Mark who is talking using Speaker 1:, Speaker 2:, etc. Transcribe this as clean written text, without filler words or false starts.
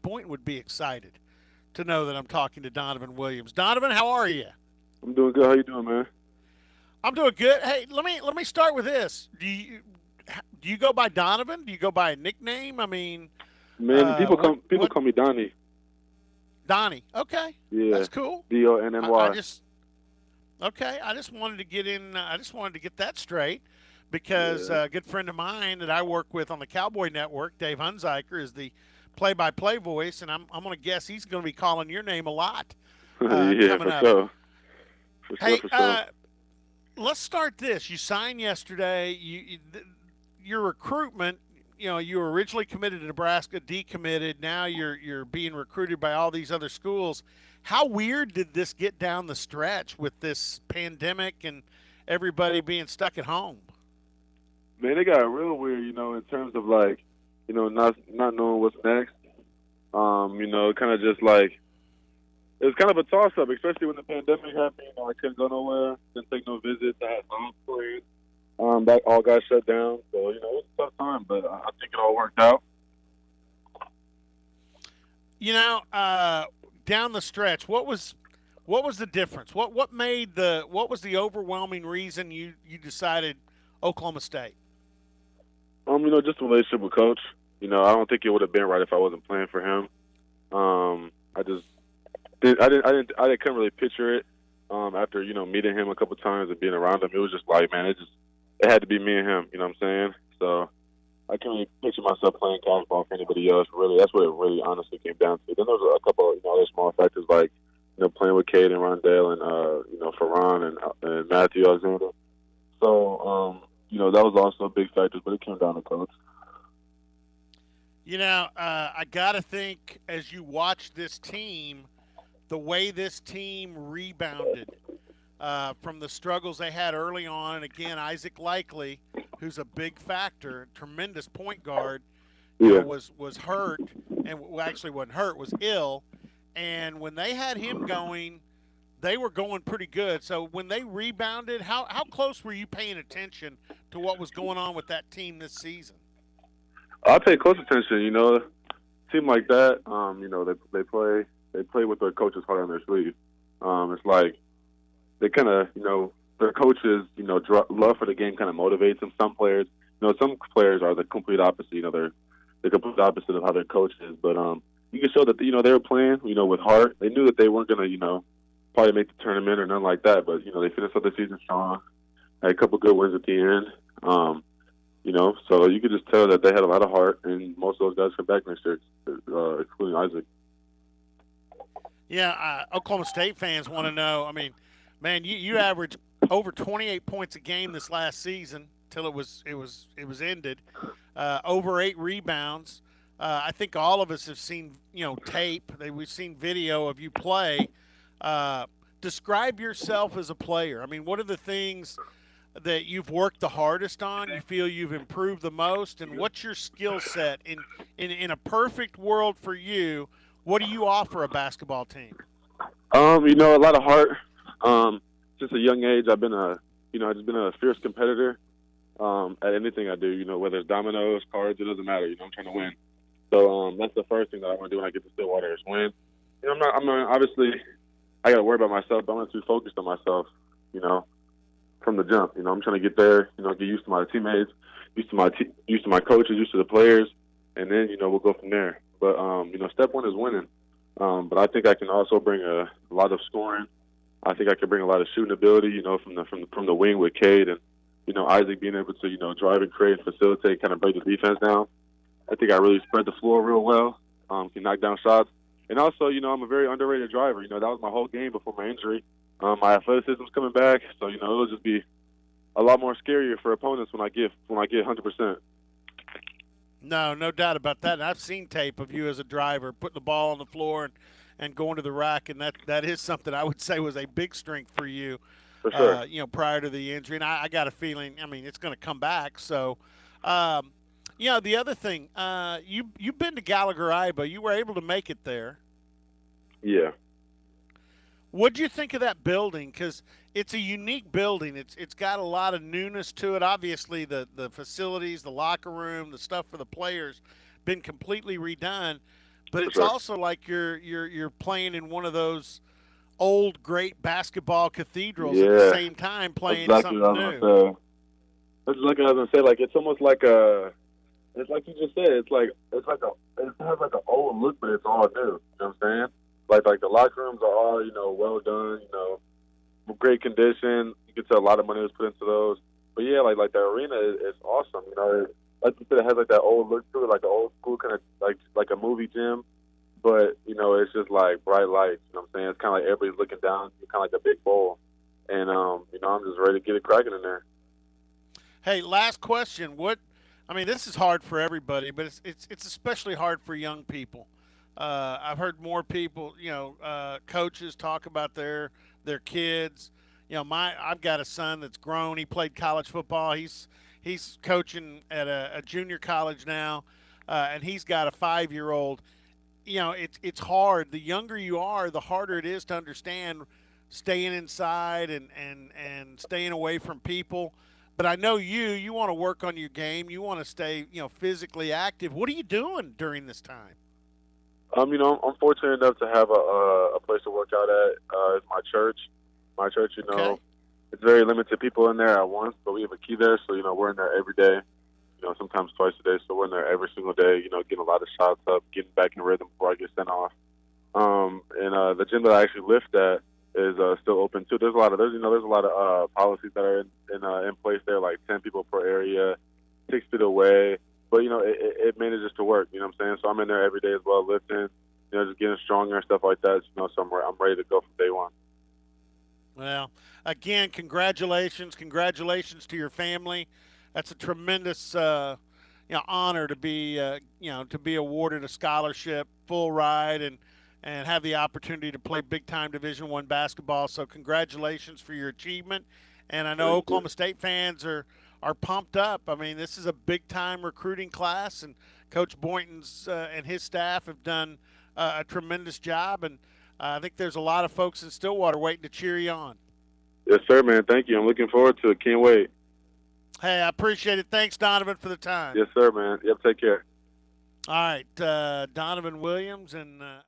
Speaker 1: Boynton would be excited to know that I'm talking to Donovan Williams. Donovan, how are you?
Speaker 2: I'm doing good. How you doing, man?
Speaker 1: I'm doing good. Hey, let me start with this. Do you go by Donovan? Do you go by a nickname? I mean,
Speaker 2: Man, people
Speaker 1: what
Speaker 2: people call me Donnie.
Speaker 1: Donnie? Okay,
Speaker 2: Yeah,
Speaker 1: that's cool. I
Speaker 2: Donny.
Speaker 1: just okay. I just wanted to get in. I just wanted to get that straight because
Speaker 2: Yeah,
Speaker 1: a good friend of mine that I work with on the Cowboy Network, Dave Hunziker, is the play-by-play voice, and I'm going to guess he's going to be calling your name a lot
Speaker 2: yeah,
Speaker 1: coming
Speaker 2: for
Speaker 1: up.
Speaker 2: sure, for sure,
Speaker 1: Hey,
Speaker 2: for sure.
Speaker 1: let's start this. You signed yesterday. Your recruitment. You were originally committed to Nebraska, decommitted. Now you're being recruited by all these other schools. How weird did this get down the stretch with this pandemic and everybody being stuck at home?
Speaker 2: Man, it got real weird, in terms of like, not knowing what's next. Kind of just like it was kind of a toss up, especially when the pandemic happened. I couldn't go nowhere, didn't take no visits. I had no plans. That all got shut down. So it was a tough time, but I think it all worked out.
Speaker 1: You know, down the stretch, what was the difference? What was the overwhelming reason you decided Oklahoma State?
Speaker 2: Just the relationship with coach. I don't think it would have been right if I wasn't playing for him. I just I couldn't really picture it. After meeting him a couple times and being around him, it was just like, man, it had to be me and him. You know what I'm saying? So I can't really picture myself playing college ball for anybody else. Really, that's what it really honestly came down to. Then there was a couple of other small factors like playing with Cade and Rondell and Ferran and Matthew Alexander. So that was also a big factor, but it came down to coach.
Speaker 1: I got to think as you watch this team, the way this team rebounded from the struggles they had early on. And again, Isaac Likely, who's a big factor, tremendous point guard,
Speaker 2: Yeah.
Speaker 1: was hurt and actually wasn't hurt, was ill. And when they had him going, they were going pretty good. So when they rebounded, how close were you paying attention to what was going on with that team this season?
Speaker 2: I pay close attention. Team like that, they play with their coaches hard on their sleeve. It's like they kind of, their coaches, love for the game kind of motivates them. Some players are the complete opposite. They're the complete opposite of how their coach is. But you can show that they were playing, with heart. They knew that they weren't gonna, probably make the tournament or nothing like that. But they finished up the season strong. Had a couple good wins at the end. So you could just tell that they had a lot of heart, and most of those guys come back next year, including Isaac.
Speaker 1: Yeah, Oklahoma State fans want to know. I mean, man, you averaged over 28 points a game this last season till it was ended. Over 8 rebounds. I think all of us have seen tape. We've seen video of you play. Describe yourself as a player. I mean, what are the things that you've worked the hardest on? You feel you've improved the most, and what's your skill set in a perfect world for you? What do you offer a basketball team?
Speaker 2: A lot of heart. Since a young age, I've just been a fierce competitor. At anything I do, whether it's dominoes, cards, it doesn't matter. I'm trying to win. So that's the first thing that I want to do when I get to Stillwater is win. I'm not obviously I got to worry about myself, but I'm not too focused on myself. You know, from the jump. I'm trying to get there. Get used to my teammates, used to my coaches, used to the players, and then we'll go from there. But step one is winning. But I think I can also bring a lot of scoring. I think I can bring a lot of shooting ability. From the wing with Cade and Isaac being able to drive and create and facilitate, kind of break the defense down. I think I really spread the floor real well. Can knock down shots, and also I'm a very underrated driver. That was my whole game before my injury. My athleticism's coming back, so it'll just be a lot more scarier for opponents when I get 100%.
Speaker 1: No, no doubt about that. And I've seen tape of you as a driver putting the ball on the floor and going to the rack, and that is something I would say was a big strength for you.
Speaker 2: For sure.
Speaker 1: Prior to the injury, and I got a feeling. I mean, it's going to come back. So, the other thing, you've been to Gallagher Iba. You were able to make it there.
Speaker 2: Yeah.
Speaker 1: What do you think of that building? Because it's a unique building. It's got a lot of newness to it. Obviously, the facilities, the locker room, the stuff for the players, been completely redone. but
Speaker 2: for
Speaker 1: it's
Speaker 2: sure.
Speaker 1: also like you're playing in one of those old great basketball cathedrals at the
Speaker 2: Yeah,
Speaker 1: same time
Speaker 2: that's
Speaker 1: playing
Speaker 2: exactly what
Speaker 1: something
Speaker 2: I was
Speaker 1: new.
Speaker 2: gonna say. That's exactly what I was gonna say. Like it's almost like it's like you just said. It has like an old look, but it's all new. You know what I'm saying? Like the locker rooms are all well done. Great condition. You can tell a lot of money was put into those. But yeah, like the arena is awesome. Like you said, it has like that old look to it, like an old school kind of like a movie gym. But it's just like bright lights. You know what I'm saying? It's kind of like everybody's looking down. It's kind of like a big bowl, and I'm just ready to get it cracking in there.
Speaker 1: Hey, last question. What? I mean, this is hard for everybody, but it's especially hard for young people. I've heard more people, coaches talk about their kids. I've got a son that's grown. He played college football. He's coaching at a junior college now, and he's got a 5 year old. It's hard. The younger you are, the harder it is to understand staying inside and staying away from people. But I know you want to work on your game. You want to stay, physically active. What are you doing during this time?
Speaker 2: I'm fortunate enough to have a place to work out at. It's my church. My church,
Speaker 1: Okay.
Speaker 2: it's very limited people in there at once, but we have a key there, so we're in there every day. Sometimes twice a day, so we're in there every single day. Getting a lot of shots up, getting back in rhythm before I get sent off. And the gym that I actually lift at is still open too. There's a lot of policies that are in place there, like 10 people per area, 6 feet away. But it manages to work. You know what I'm saying? So I'm in there every day as well, lifting. Just getting stronger and stuff like that. So I'm ready to go from day one.
Speaker 1: Well, again, congratulations to your family. That's a tremendous, honor to be, to be awarded a scholarship, full ride, and have the opportunity to play big time Division I basketball. So, congratulations for your achievement. And I know
Speaker 2: Thank you.
Speaker 1: Oklahoma State fans are pumped up. I mean, this is a big time recruiting class, and Coach Boynton's and his staff have done a tremendous job. And I think there's a lot of folks in Stillwater waiting to cheer you on.
Speaker 2: Yes, sir, man. Thank you. I'm looking forward to it. Can't wait.
Speaker 1: Hey, I appreciate it. Thanks, Donovan, for the time.
Speaker 2: Yes, sir, man. Yep. Take care.
Speaker 1: All right, Donovan Williams and